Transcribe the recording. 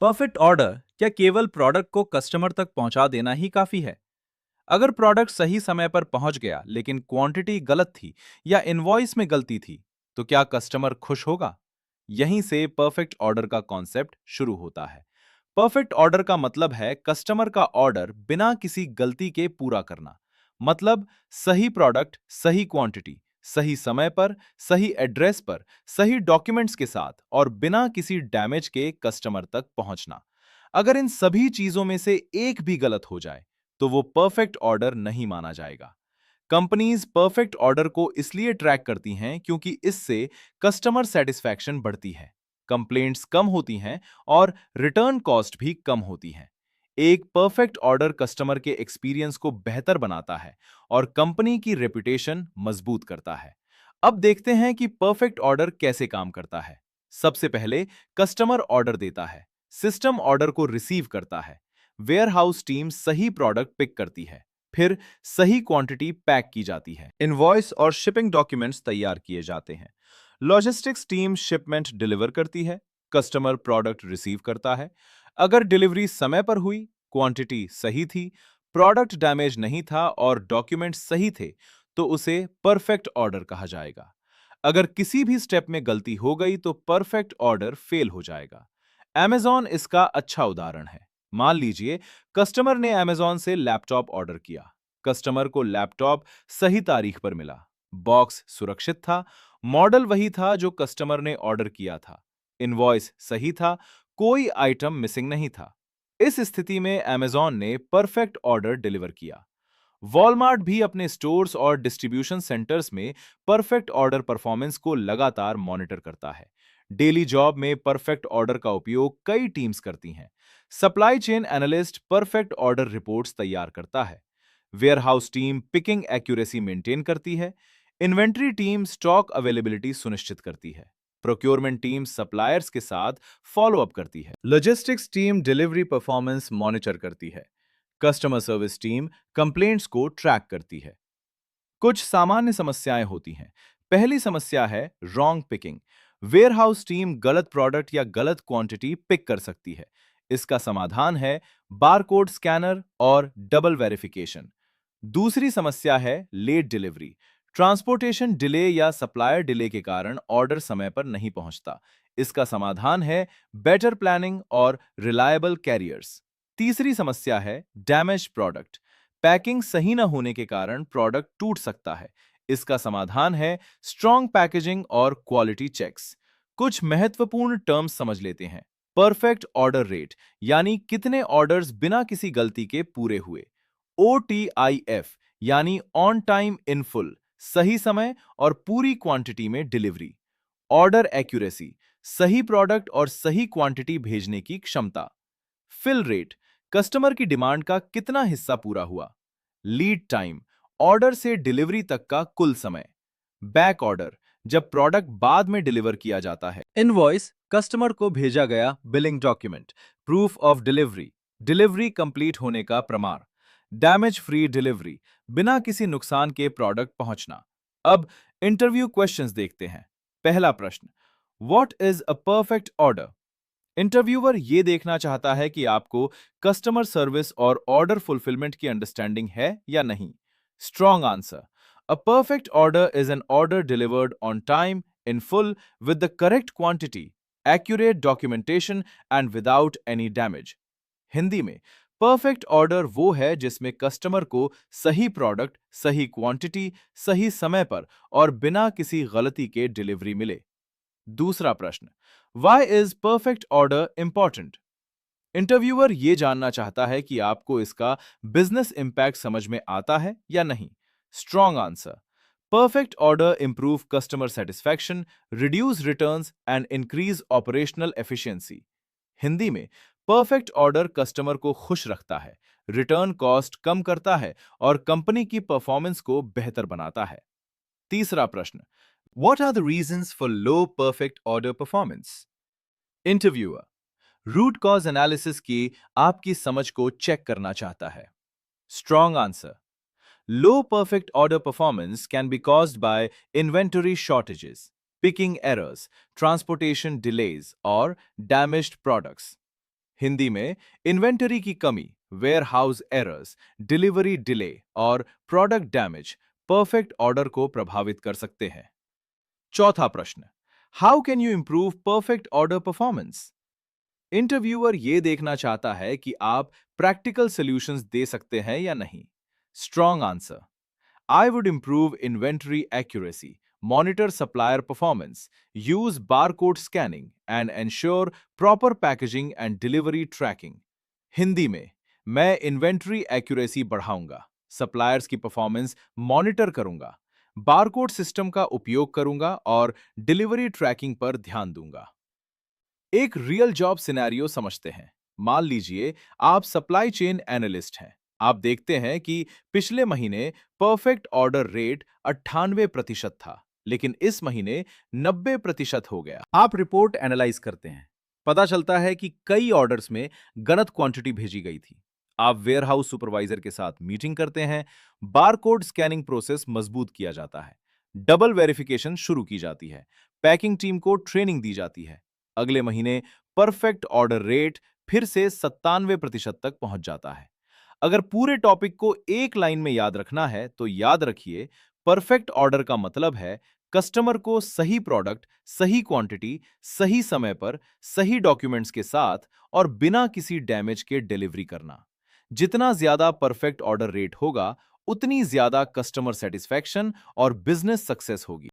Perfect order क्या केवल product को कस्टमर तक पहुंचा देना ही काफी है? अगर प्रोडक्ट सही समय पर पहुंच गया लेकिन क्वांटिटी गलत थी या इनवॉइस में गलती थी, तो क्या कस्टमर खुश होगा? यहीं से परफेक्ट ऑर्डर का कॉन्सेप्ट शुरू होता है। परफेक्ट ऑर्डर का मतलब है कस्टमर का ऑर्डर बिना किसी गलती के पूरा करना। मतलब सही प्रोडक्ट, सही क्वांटिटी, सही समय पर, सही एड्रेस पर, सही डॉक्यूमेंट्स के साथ और बिना किसी डैमेज के कस्टमर तक पहुंचना। अगर इन सभी चीजों में से एक भी गलत हो जाए, तो वो परफेक्ट ऑर्डर नहीं माना जाएगा। कंपनीज परफेक्ट ऑर्डर को इसलिए ट्रैक करती हैं क्योंकि इससे कस्टमर सेटिस्फैक्शन बढ़ती है, कंप्लेंट्स कम होती हैं और रिटर्न कॉस्ट भी कम होती हैं। एक परफेक्ट ऑर्डर कस्टमर के एक्सपीरियंस को बेहतर बनाता है और कंपनी की रेपुटेशन मजबूत करता है। अब देखते हैं कि परफेक्ट ऑर्डर कैसे काम करता है। सबसे पहले कस्टमर ऑर्डर देता है, सिस्टम ऑर्डर को रिसीव करता है, वेयरहाउस टीम सही प्रोडक्ट पिक करती है, फिर सही क्वांटिटी पैक की जाती है, इनवॉइस और शिपिंग डॉक्यूमेंट्स तैयार किए जाते हैं, लॉजिस्टिक्स टीम शिपमेंट डिलीवर करती है, कस्टमर प्रोडक्ट रिसीव करता है। अगर डिलीवरी समय पर हुई, क्वांटिटी सही थी, प्रोडक्ट डैमेज नहीं था और डॉक्यूमेंट सही थे, तो उसे परफेक्ट ऑर्डर कहा जाएगा। अगर किसी भी स्टेप में गलती हो गई तो परफेक्ट ऑर्डर फेल हो जाएगा। Amazon इसका अच्छा उदाहरण है। मान लीजिए कस्टमर ने Amazon से लैपटॉप ऑर्डर किया। कस्टमर को लैपटॉप सही तारीख पर मिला, बॉक्स सुरक्षित था, मॉडल वही था जो कस्टमर ने ऑर्डर किया था, इनवॉइस सही था, कोई आइटम मिसिंग नहीं था। इस स्थिति में Amazon ने परफेक्ट ऑर्डर डिलीवर किया। वॉलमार्ट भी अपने स्टोर्स और डिस्ट्रीब्यूशन सेंटर्स में परफेक्ट ऑर्डर परफॉर्मेंस को लगातार मॉनिटर करता है। डेली जॉब में परफेक्ट ऑर्डर का उपयोग कई टीम्स करती हैं। Supply chain analyst perfect order reports तैयार करता है। Warehouse team picking accuracy maintain करती है। इन्वेंट्री टीम स्टॉक अवेलेबिलिटी सुनिश्चित करती है। प्रोक्योरमेंट टीम सप्लायर्स के साथ फॉलो अप करती है। Logistics team delivery performance monitor करती है। कस्टमर सर्विस टीम कंप्लेंट्स को ट्रैक करती है। कुछ सामान्य समस्याएं होती हैं। पहली समस्या है रॉन्ग पिकिंग। वेयरहाउस टीम गलत प्रोडक्ट या गलत क्वांटिटी पिक कर सकती है। इसका समाधान है बारकोड स्कैनर और डबल वेरिफिकेशन। दूसरी समस्या है लेट डिलीवरी। ट्रांसपोर्टेशन डिले या सप्लायर डिले के कारण ऑर्डर समय पर नहीं पहुंचता। इसका समाधान है बेटर प्लानिंग और रिलायबल कैरियर्स। तीसरी समस्या है डैमेज प्रोडक्ट। पैकिंग सही न होने के कारण प्रोडक्ट टूट सकता है। इसका समाधान है स्ट्रॉन्ग पैकेजिंग और क्वालिटी चेक्स। कुछ महत्वपूर्ण टर्म्स समझ लेते हैं। परफेक्ट ऑर्डर रेट, यानी कितने ऑर्डर्स बिना किसी गलती के पूरे हुए। OTIF यानी ऑन टाइम इन फुल, सही समय और पूरी क्वांटिटी में डिलीवरी। ऑर्डर एक्यूरेसी, सही प्रोडक्ट और सही क्वांटिटी भेजने की क्षमता। फिल रेट, कस्टमर की डिमांड का कितना हिस्सा पूरा हुआ। लीड टाइम, ऑर्डर से डिलीवरी तक का कुल समय। बैक ऑर्डर, जब प्रोडक्ट बाद में डिलीवर किया जाता है। इनवॉइस, कस्टमर को भेजा गया billing document, proof of delivery, delivery complete होने का प्रमाण। डैमेज फ्री डिलीवरी, बिना किसी नुकसान के प्रोडक्ट पहुंचना। अब इंटरव्यू क्वेश्चंस देखते हैं। पहला प्रश्न, what is a perfect order? Interviewer ये देखना चाहता है कि आपको कस्टमर सर्विस और ऑर्डर फुलफिलमेंट की अंडरस्टैंडिंग है या नहीं। Strong answer, a perfect order is an order delivered on time, in full, with the correct quantity, accurate documentation and without any damage. Hindi में, परफेक्ट ऑर्डर वो है जिसमें कस्टमर को सही प्रोडक्ट, सही क्वांटिटी, सही समय पर और बिना किसी गलती के डिलीवरी मिले। दूसरा प्रश्न, why is perfect order important? Interviewer ये जानना चाहता है कि आपको इसका बिजनेस इंपैक्ट समझ में आता है या नहीं। Strong answer, perfect order improve customer satisfaction, reduce returns and increase operational efficiency. Hindi में, परफेक्ट ऑर्डर कस्टमर को खुश रखता है, रिटर्न कॉस्ट कम करता है और कंपनी की परफॉर्मेंस को बेहतर बनाता है। तीसरा प्रश्न, What are the reasons for low perfect order performance? Interviewer, root cause analysis की आपकी समझ को चेक करना चाहता है। Strong answer, low perfect order performance can be caused by inventory shortages, picking errors, transportation delays और डैमेज्ड प्रोडक्ट्स। हिंदी में inventory की कमी, warehouse errors, delivery delay और प्रोडक्ट डैमेज परफेक्ट ऑर्डर को प्रभावित कर सकते हैं। चौथा प्रश्न, how can you improve perfect order performance? Interviewer ये देखना चाहता है कि आप प्रैक्टिकल सॉल्यूशंस दे सकते हैं या नहीं। Strong answer, I would improve inventory accuracy, monitor supplier performance, use barcode scanning, and ensure proper packaging and delivery tracking. Hindi में, मैं इन्वेंट्री एक्यूरेसी बढ़ाऊंगा, सप्लायर्स की परफॉर्मेंस मॉनिटर करूंगा, बारकोड सिस्टम का उपयोग करूंगा और डिलीवरी ट्रैकिंग पर ध्यान दूंगा। एक रियल जॉब सिनेरियो समझते हैं। मान लीजिए आप सप्लाई चेन एनालिस्ट हैं। आप देखते हैं कि पिछले महीने परफेक्ट ऑर्डर रेट 98% था, लेकिन इस महीने 90% हो गया। आप रिपोर्ट एनालाइज करते हैं। पता चलता है कि कई ऑर्डर्स में गलत क्वांटिटी भेजी गई थी। आप वेयरहाउस सुपरवाइजर के साथ मीटिंग करते हैं, बारकोड स्कैनिंग प्रोसेस मजबूत किया जाता है, डबल वेरिफिकेशन शुरू की जाती है, पैकिंग टीम को ट्रेनिंग दी जाती है। अगले महीने परफेक्ट ऑर्डर रेट फिर से 97% तक पहुंच जाता है। अगर पूरे टॉपिक को एक लाइन में याद रखना है तो याद रखिए, परफेक्ट ऑर्डर का मतलब है कस्टमर को सही प्रोडक्ट, सही क्वांटिटी, सही समय पर, सही डॉक्यूमेंट्स के साथ और बिना किसी डैमेज के डिलीवरी करना। जितना ज्यादा परफेक्ट ऑर्डर रेट होगा, उतनी ज्यादा कस्टमर सेटिस्फैक्शन और बिजनेस सक्सेस होगी।